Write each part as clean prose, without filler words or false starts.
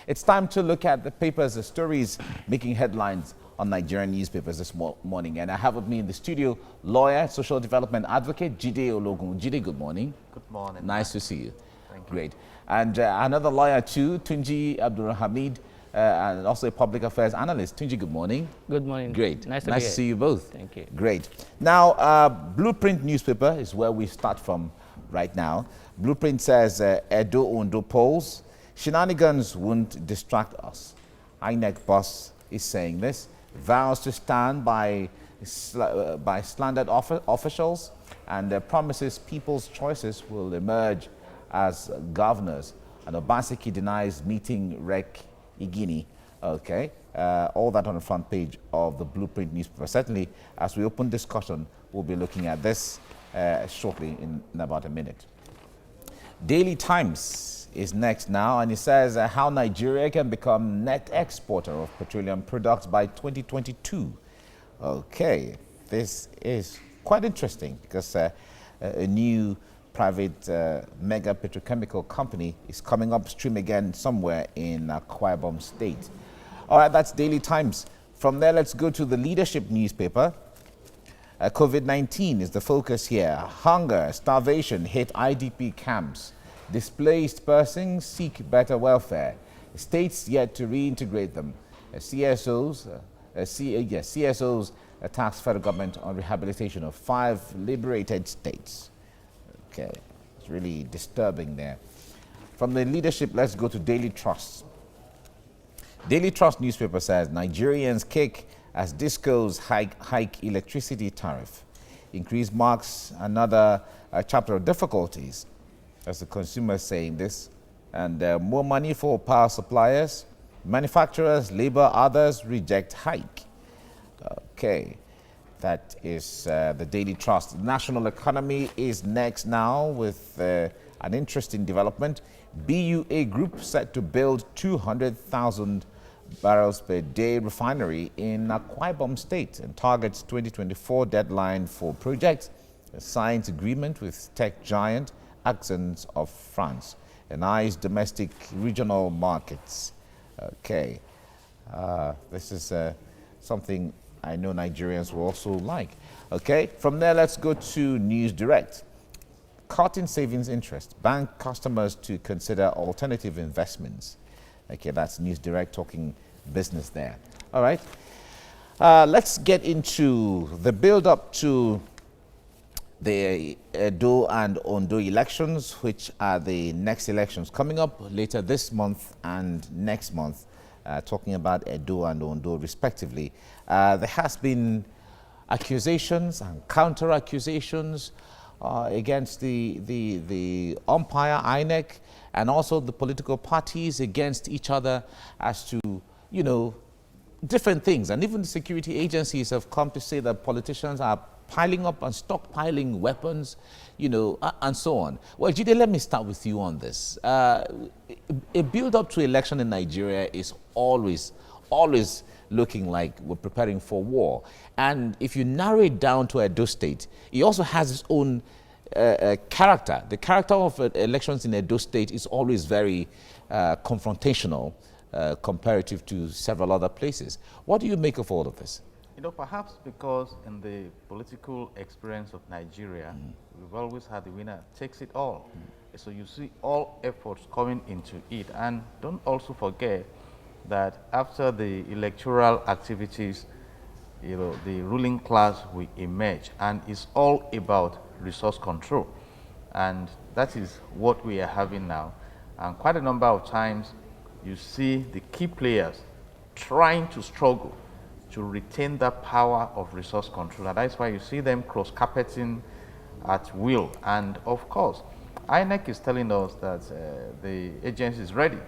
It's time to look at the papers, the stories making headlines on Nigerian newspapers this morning. And I have with me in the studio lawyer, social development advocate, Jide Ologun. Jide, good morning. Good morning. Nice to see you. Thank you. Great. And another lawyer too, Tunji Abdulhamid, and also a public affairs analyst. Tunji, good morning. Good morning. Great. Nice to see you both. Thank you. Great. Now, Blueprint newspaper is where we start from right now. Blueprint says Edo Ondo polls, shenanigans won't distract us. INEC boss is saying this. Vows to stand by slandered officials and promises people's choices will emerge as governors. And Obaseki denies meeting Rek Igini. Okay, all that on the front page of the Blueprint newspaper. Certainly, as we open discussion, we'll be looking at this shortly in about a minute. Daily Times is next now, and it says how Nigeria can become net exporter of petroleum products by 2022. Okay, this is quite interesting because a new private mega petrochemical company is coming upstream again somewhere in Akwa Ibom State. All right, that's Daily Times. From there, let's go to the Leadership newspaper. COVID-19 is the focus here. Hunger, starvation hit IDP camps. Displaced persons seek better welfare. States yet to reintegrate them. CSOs task federal government on rehabilitation of 5 liberated states. Okay, it's really disturbing there. From the Leadership, let's go to Daily Trust. Daily Trust newspaper says Nigerians kick as discos hike electricity tariff. Increase marks another chapter of difficulties. As the consumer saying this. And more money for power suppliers. Manufacturers, labor, others reject hike. Okay, that is the Daily Trust. The national economy is next now with an interesting development. BUA Group set to build 200,000 barrels per day refinery in Akwa Ibom State and targets 2024 deadline for projects. A signed agreement with tech giant Accents of France and eyes domestic regional markets. Okay, this is something I know Nigerians will also like. Okay, from there let's go to News Direct. Cutting savings interest, bank customers to consider alternative investments. Okay, that's News Direct talking business there. All right, let's get into the build-up to the Edo and Ondo elections, which are the next elections coming up later this month and next month, talking about Edo and Ondo respectively. There has been accusations and counter-accusations against the umpire, INEC, and also the political parties against each other as to, you know, different things. And even the security agencies have come to say that politicians are piling up and stockpiling weapons, you know, and so on. Well, Jide, let me start with you on this. A build-up to election in Nigeria is always looking like we're preparing for war. And if you narrow it down to Edo State, it also has its own character. The character of elections in Edo State is always very confrontational comparative to several other places. What do you make of all of this? You know, perhaps because in the political experience of Nigeria, we've always had the winner takes it all. So you see all efforts coming into it. And don't also forget that after the electoral activities, you know, the ruling class will emerge. And it's all about resource control. And that is what we are having now. And quite a number of times, you see the key players trying to struggle to retain that power of resource control. And that's why you see them cross-carpeting at will. And of course, INEC is telling us that the agency is ready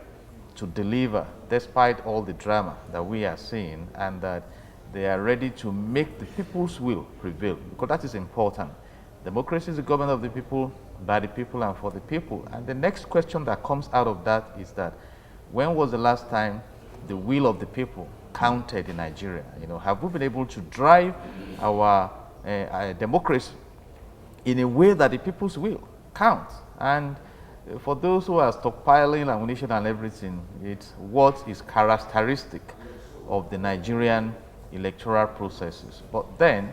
to deliver despite all the drama that we are seeing, and that they are ready to make the people's will prevail, because that is important. Democracy is the government of the people, by the people, and for the people. And the next question that comes out of that is that when was the last time the will of the people counted in Nigeria? You know, have we been able to drive our democracy in a way that the people's will counts? And for those who are stockpiling ammunition and everything, it's what is characteristic of the Nigerian electoral processes. But then,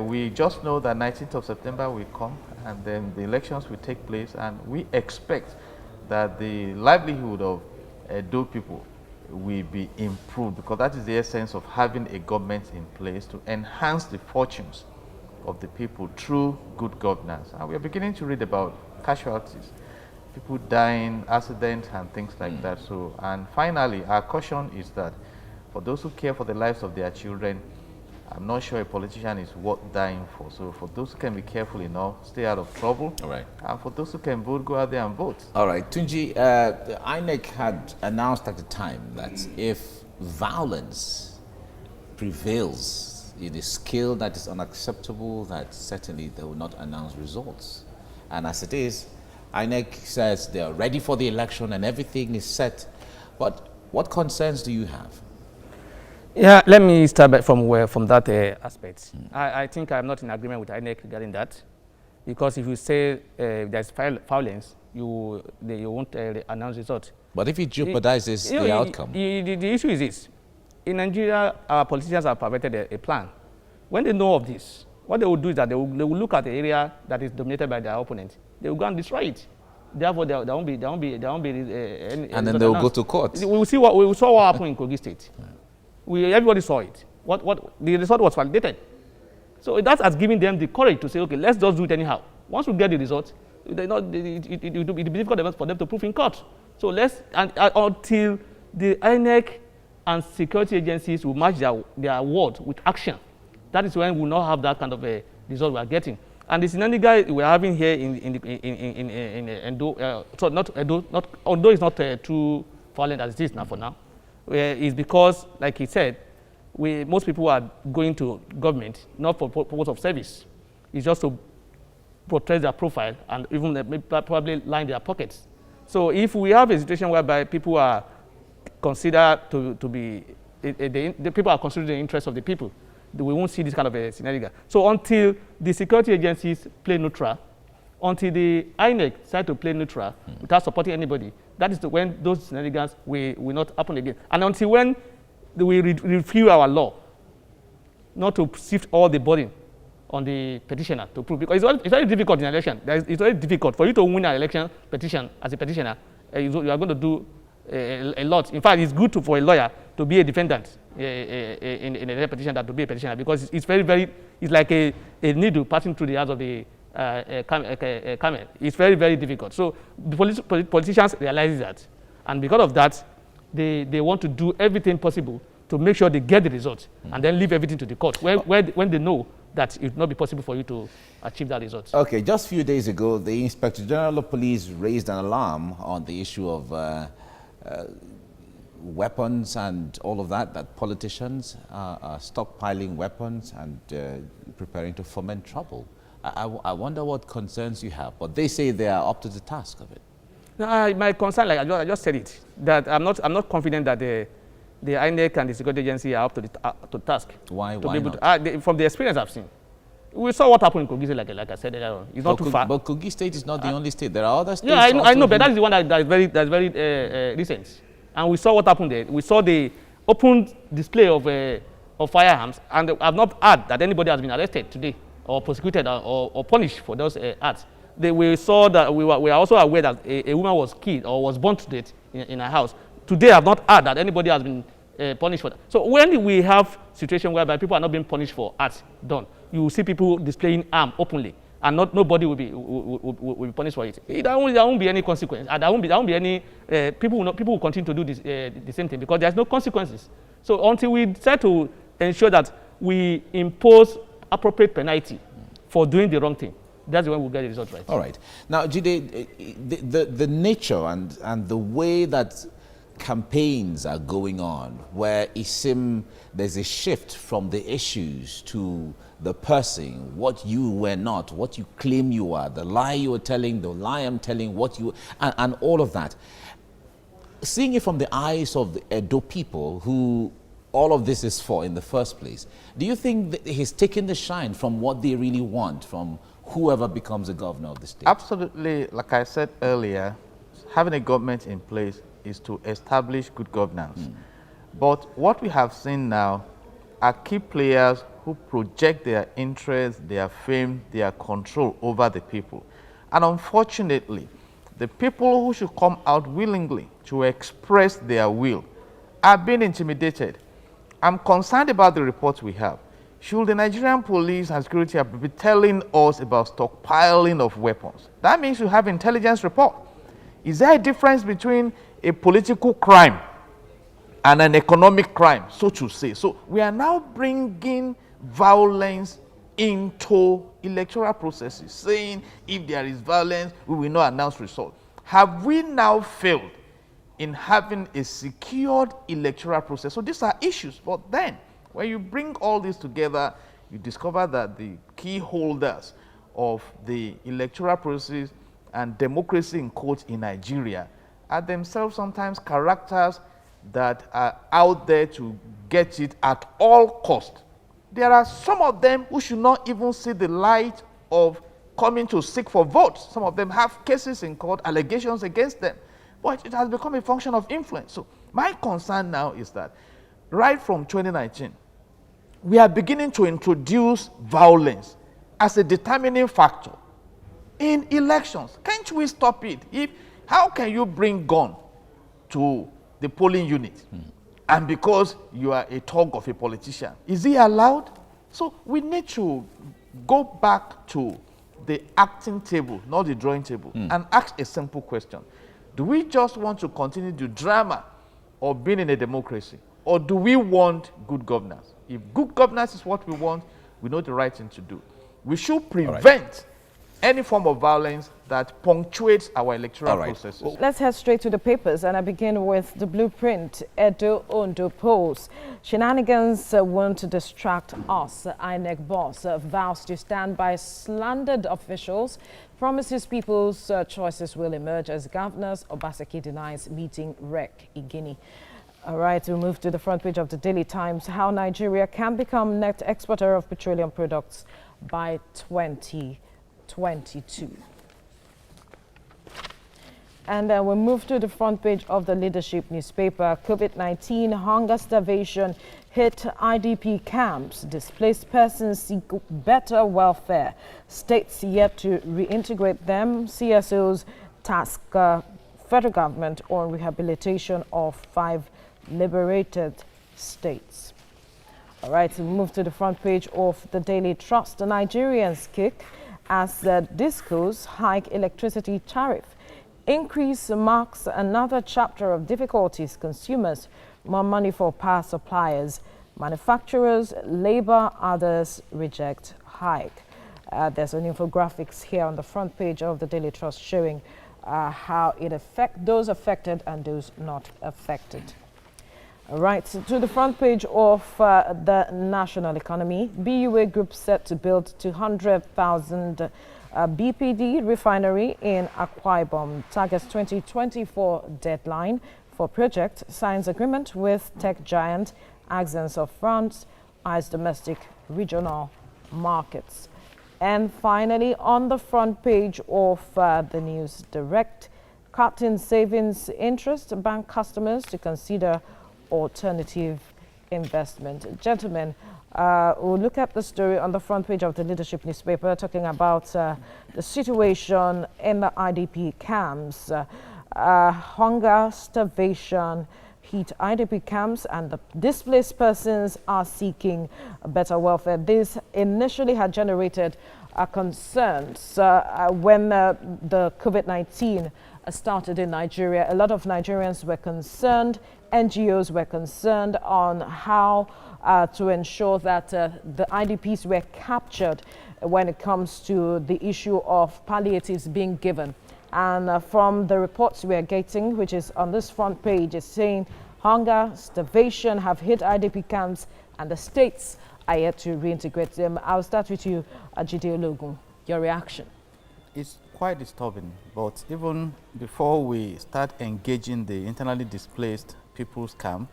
we just know that 19th of September will come, and then the elections will take place, and we expect that the livelihood of Edo people will be improved, because that is the essence of having a government in place to enhance the fortunes of the people through good governance. And we are beginning to read about casualties, people dying, accidents, and things like that. So, and finally, our caution is that for those who care for the lives of their children, I'm not sure a politician is worth dying for. So for those who can be careful enough, stay out of trouble. All right. And for those who can vote, go out there and vote. All right. Tunji, the INEC had announced at the time that if violence prevails in a scale that is unacceptable, that certainly they will not announce results. And as it is, INEC says they are ready for the election and everything is set. But what concerns do you have? Yeah, let me start back from that aspect. I think I'm not in agreement with INEC regarding that, because if you say there's violence, you won't announce results. But if it jeopardizes the outcome? The issue is this. In Nigeria, our politicians have perverted a plan. When they know of this, what they will do is that they will look at the area that is dominated by their opponent. They will go and destroy it. Therefore, there won't be any. And then they will go to court. We saw what happened in Kogi State. Everybody saw it. The result was validated. So that has given them the courage to say, okay, let's just do it anyhow. Once we get the result, it will be difficult for them to prove in court. So until the INEC and security agencies will match their word with action, that is when we will not have that kind of a result we are getting. And the Shenanigans we are having here in Ondo, so not Edo, Ondo is not too violent as it is now for now. Is because, like he said, most people are going to government not for purpose of service. It's just to protect their profile and even probably line their pockets. So if we have a situation whereby people are considered to be, the people are considering the interests of the people, we won't see this kind of a scenario. So until the security agencies play neutral, until the INEC decide to play neutral without supporting anybody, that is when those shenanigans will not happen again. And until when we review our law, not to shift all the burden on the petitioner to prove, because it's very difficult in an election. It's very difficult for you to win an election petition as a petitioner. You are going to do a lot. In fact, it's good for a lawyer to be a defendant in a petition than to be a petitioner, because it's it's like a needle passing through the eyes of the camel. It's very, very difficult. So the politicians realize that, and because of that, they want to do everything possible to make sure they get the results, and then leave everything to the court when they know that it will not be possible for you to achieve that result. Okay, just a few days ago, the Inspector General of Police raised an alarm on the issue of weapons and all of that politicians are stockpiling weapons and preparing to foment trouble. I wonder what concerns you have, but they say they are up to the task of it. No, my concern, like I just said it, that I'm not confident that the INEC and the security agency are up to the task. Why not? From the experience I've seen, we saw what happened in Kogi State, like I said earlier on. It's not too far. But Kogi State is not the only state. There are other states. Yeah, I know, but that is the one that's very recent. And we saw what happened there. We saw the open display of firearms, and I've not heard that anybody has been arrested today or prosecuted or punished for those acts. We saw that we are also aware that a woman was killed or was burnt to death in her house. Today, I've not heard that anybody has been punished for that. So when we have situation whereby people are not being punished for acts done, you will see people displaying arm openly, and nobody will be punished for it. There won't be any consequence. There won't be any people will continue to do this, the same thing, because there's no consequences. So until we try to ensure that we impose appropriate penalty for doing the wrong thing, that's when we'll get the result right. All right. Now, Jide, the nature and the way that campaigns are going on, where it seems there's a shift from the issues to the person, what you were not, what you claim you are, the lie you were telling, the lie I'm telling, what you, and all of that. Seeing it from the eyes of the Edo people who all of this is for in the first place, do you think that he's taken the shine from what they really want, from whoever becomes the governor of the state? Absolutely, like I said earlier, having a government in place is to establish good governance. But what we have seen now are key players who project their interest, their fame, their control over the people. And unfortunately, the people who should come out willingly to express their will are being intimidated. I'm concerned about the reports we have. Should the Nigerian police and security be telling us about stockpiling of weapons? That means you have intelligence report. Is there a difference between a political crime and an economic crime, so to say? So we are now bringing violence into electoral processes, saying if there is violence, we will not announce results. Have we now failed in having a secured electoral process? So these are issues. But then, when you bring all this together, you discover that the key holders of the electoral process and democracy in quotes in Nigeria are themselves sometimes characters that are out there to get it at all cost. There are some of them who should not even see the light of coming to seek for votes. Some of them have cases in court, allegations against them. But it has become a function of influence. So my concern now is that right from 2019, we are beginning to introduce violence as a determining factor in elections. Can't we stop it? How can you bring gun to the polling unit and because you are a thug of a politician, is it allowed? So we need to go back to the acting table, not the drawing table, and ask a simple question. Do we just want to continue the drama of being in a democracy, or do we want good governance? If good governance is what we want, we know the right thing to do. We should prevent any form of violence that punctuates our electoral processes. Well, let's head straight to the papers, and I begin with the blueprint. Edo Ondo polls. Shenanigans want to distract us. INEC boss vows to stand by slandered officials, promises people's choices will emerge as governors. Obaseki denies meeting REC in Guinea. All right, we move to the front page of the Daily Times. How Nigeria can become net exporter of petroleum products by 2022. And then we move to the front page of the Leadership newspaper. COVID-19 hunger starvation hit IDP camps. Displaced persons seek better welfare. States yet to reintegrate them. CSOs task federal government on rehabilitation of 5 liberated states. All right, we move to the front page of the Daily Trust. The Nigerians kick as the discos hike electricity tariff. Increase marks another chapter of difficulties. Consumers, more money for power suppliers. Manufacturers, labor, others reject hike. There's an infographics here on the front page of the Daily Trust showing how it affects those affected and those not affected. All right, so to the front page of the national economy. BUA Group set to build 200,000 BPD refinery in Akwa Ibom. Targets 2024 deadline for project. Signs agreement with tech giant Accents of France. Eyes domestic regional markets. And finally, on the front page of the News Direct, cutting savings interest, bank customers to consider alternative investment. Gentlemen, we'll look at the story on the front page of the Leadership newspaper talking about the situation in the IDP camps. Hunger, starvation hit IDP camps, and the displaced persons are seeking better welfare. This initially had generated concerns when the COVID-19 started in Nigeria. A lot of Nigerians were concerned. NGOs were concerned on how to ensure that the IDPs were captured when it comes to the issue of palliatives being given. And from the reports we are getting, which is on this front page, is saying hunger, starvation have hit IDP camps and the states are yet to reintegrate them. I'll start with you, Ajide Ologun. Your reaction? It's quite disturbing, but even before we start engaging the internally displaced people's camp,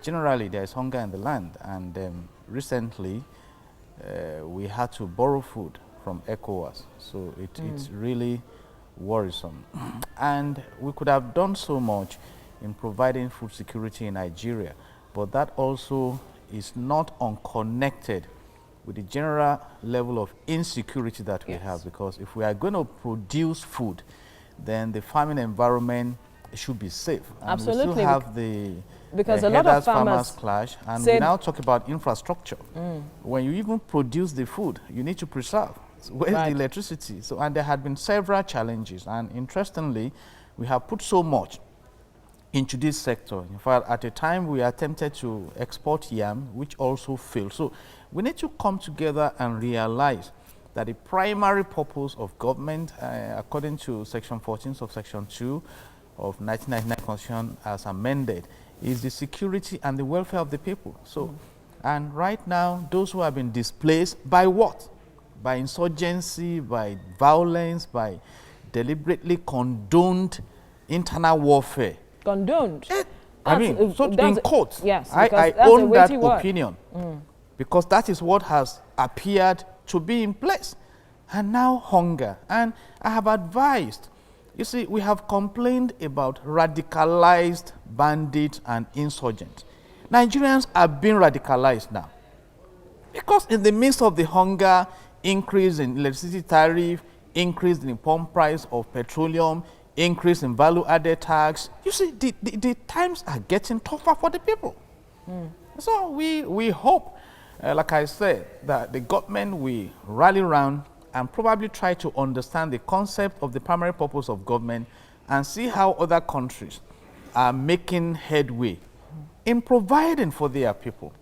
generally there is hunger in the land, and recently we had to borrow food from ECOWAS. So it's really worrisome. And we could have done so much in providing food security in Nigeria, but that also is not unconnected with the general level of insecurity that we have, because if we are going to produce food, then the farming environment should be safe. And Absolutely. we still have the because a lot of farmers clash, and we now talk about infrastructure. When you even produce the food, you need to preserve. So where's the electricity? So, and there had been several challenges, and interestingly, we have put so much into this sector. In fact, at a time we attempted to export yam, which also failed. So we need to come together and realize that the primary purpose of government, according to Section 14 of Section 2 of 1999 Constitution as amended, is the security and the welfare of the people. So, and right now, those who have been displaced by what? By insurgency, by violence, by deliberately condoned internal warfare. Condoned? I mean, so in quotes, yes, I own that opinion because that is what has appeared to be in place. And now hunger. And I have advised, you see, we have complained about radicalized bandits and insurgents. Nigerians are being radicalized now. Because in the midst of the hunger, increase in electricity tariff, increase in the pump price of petroleum, increase in value-added tax, you see, the times are getting tougher for the people. So we hope, like I said, that the government will rally around and probably try to understand the concept of the primary purpose of government and see how other countries are making headway in providing for their people.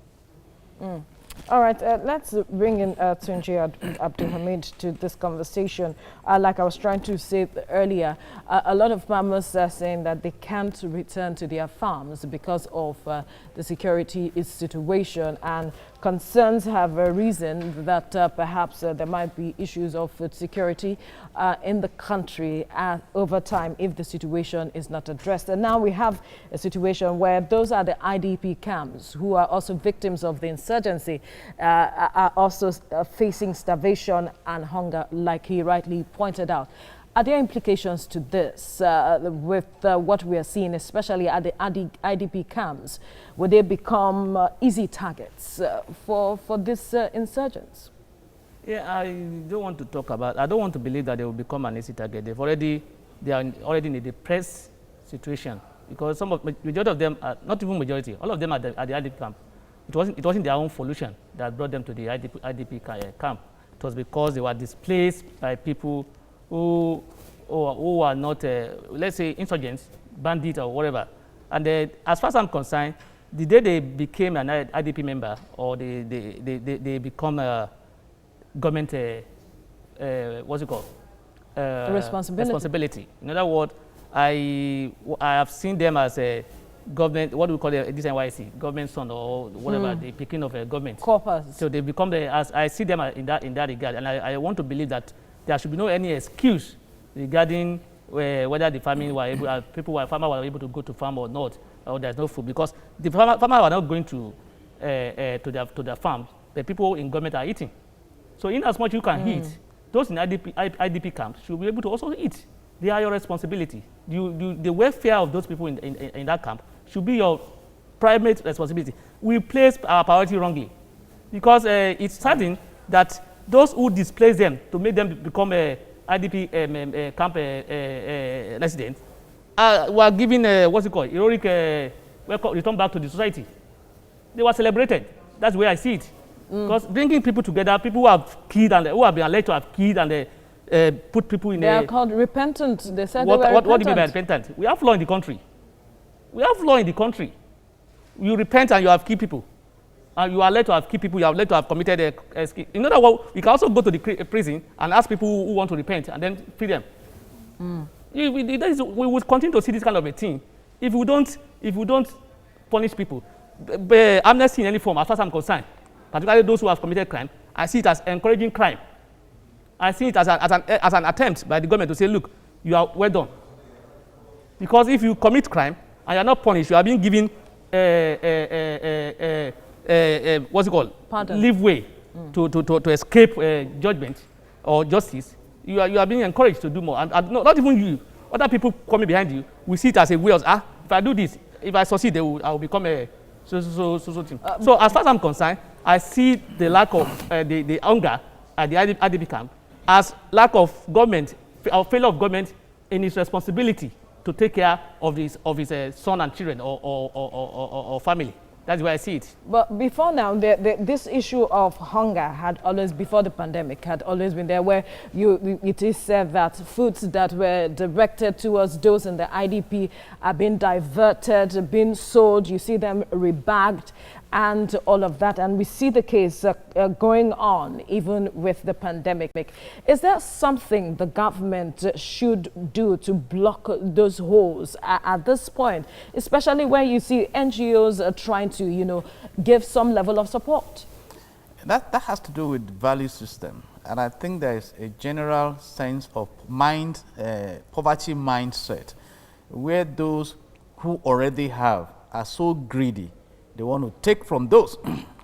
All right, let's bring in Tunji Abdulhamid to this conversation. Like I was trying to say earlier, a lot of farmers are saying that they can't return to their farms because of the security situation, and concerns have arisen that perhaps there might be issues of food security in the country over time if the situation is not addressed. And now we have a situation where those are the IDP camps who are also victims of the insurgency, are also facing starvation and hunger, like he rightly pointed out. Are there implications to this with what we are seeing, especially at the IDP camps? Would they become easy targets for these insurgents? Yeah, I don't want to talk about, I don't want to believe that they will become an easy target. They are already in a depressed situation, because majority of them, not even majority, all of them at the IDP camp. It wasn't their own solution that brought them to the IDP camp. It was because they were displaced by people who are not, let's say, insurgents, bandits, or whatever. And as far as I'm concerned, the day they became an IDP member, or they become a government, what's it called? Responsibility. In other words, I have seen them as a government, what do we call it, this NYC, government son or whatever, the picking of a government. Corpus. So they become as I see them in that regard, and I want to believe that there should be no any excuse regarding whether the farming were able, farmers were able to go to farm or not, or there's no food, because the farmers are not going to their farm. The people in government are eating. So in as much you can eat, those in IDP camps should be able to also eat. They are your responsibility. The welfare of those people in that camp should be your primary responsibility. We place our priority wrongly, because it's certain that those who displace them to make them become a IDP camp residents were given what's it called, heroic return back to the society. They were celebrated. That's the way I see it. Because bringing people together, people who have killed and who have been alleged to have killed and put people in They are called repentant. They said they were repentant. What do you mean by repentant? We have law in the country. We have law in the country. You repent and you have killed people. And you are led to have killed people, you are led to have committed in other words, you can also go to the prison and ask people who want to repent and then free them. We would continue to see this kind of a thing if we don't punish people. Amnesty in any form, as far as I'm concerned, particularly those who have committed crime, I see it as encouraging crime. I see it as an attempt by the government to say, look, you are well done. Because if you commit crime and you are not punished, you are being given what's it called? Pardon. Leeway to escape judgment. or justice, you are being encouraged to do more. And not even you, other people coming behind you, we see it as a way of, if I do this, if I succeed, I will become a so thing. So as far as I'm concerned, I see the lack of the hunger at the IDP camp as lack of government, or failure of government in its responsibility to take care of his son and children or family. That's where I see it. But before now, this issue of hunger had always, before the pandemic, had always been there, where it is said that foods that were directed towards those in the IDP are being diverted, being sold. You see them rebagged and all of that. And we see the case going on even with the pandemic. Is there something the government should do to block those holes at this point, especially where you see NGOs trying to, give some level of support? That has to do with the value system. And I think there is a general sense of poverty mindset, where those who already have are so greedy. They want to take from those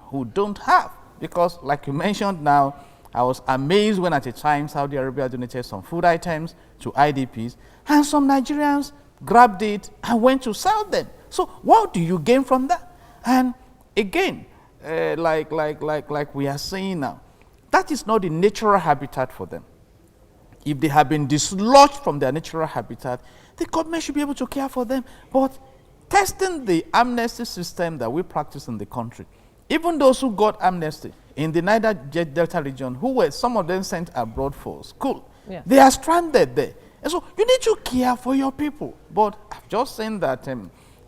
who don't have. Because like you mentioned now, I was amazed when at a time Saudi Arabia donated some food items to IDPs, and some Nigerians grabbed it and went to sell them. So what do you gain from that? And again, like we are saying now, that is not the natural habitat for them. If they have been dislodged from their natural habitat, the government should be able to care for them. But testing the amnesty system that we practice in the country, even those who got amnesty in the Niger Delta region, who were some of them sent abroad for school, they are stranded there. And so you need to care for your people. But I've just saying that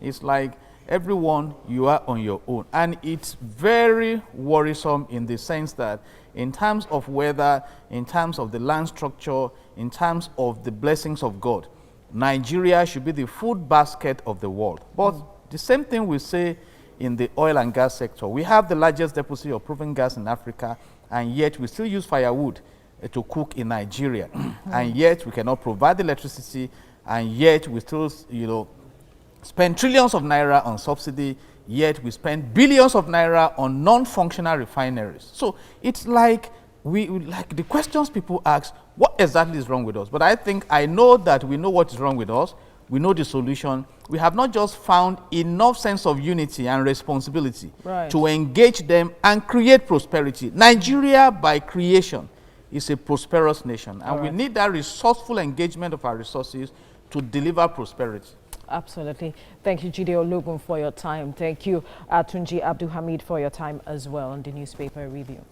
it's like everyone, you are on your own. And it's very worrisome in the sense that in terms of weather, in terms of the land structure, in terms of the blessings of God, Nigeria should be the food basket of the world. But the same thing we say in the oil and gas sector. We have the largest deposit of proven gas in Africa, and yet we still use firewood to cook in Nigeria. And yet we cannot provide electricity, and yet we still, spend trillions of naira on subsidy, yet we spend billions of naira on non-functional refineries. So it's like the questions people ask, what exactly is wrong with us? But I know that we know what is wrong with us. We know the solution. We have not just found enough sense of unity and responsibility to engage them and create prosperity. Nigeria, by creation, is a prosperous nation. And we need that resourceful engagement of our resources to deliver prosperity. Absolutely. Thank you, Jide Ologun, for your time. Thank you, Tunji Abdulhamid, for your time as well on the newspaper review.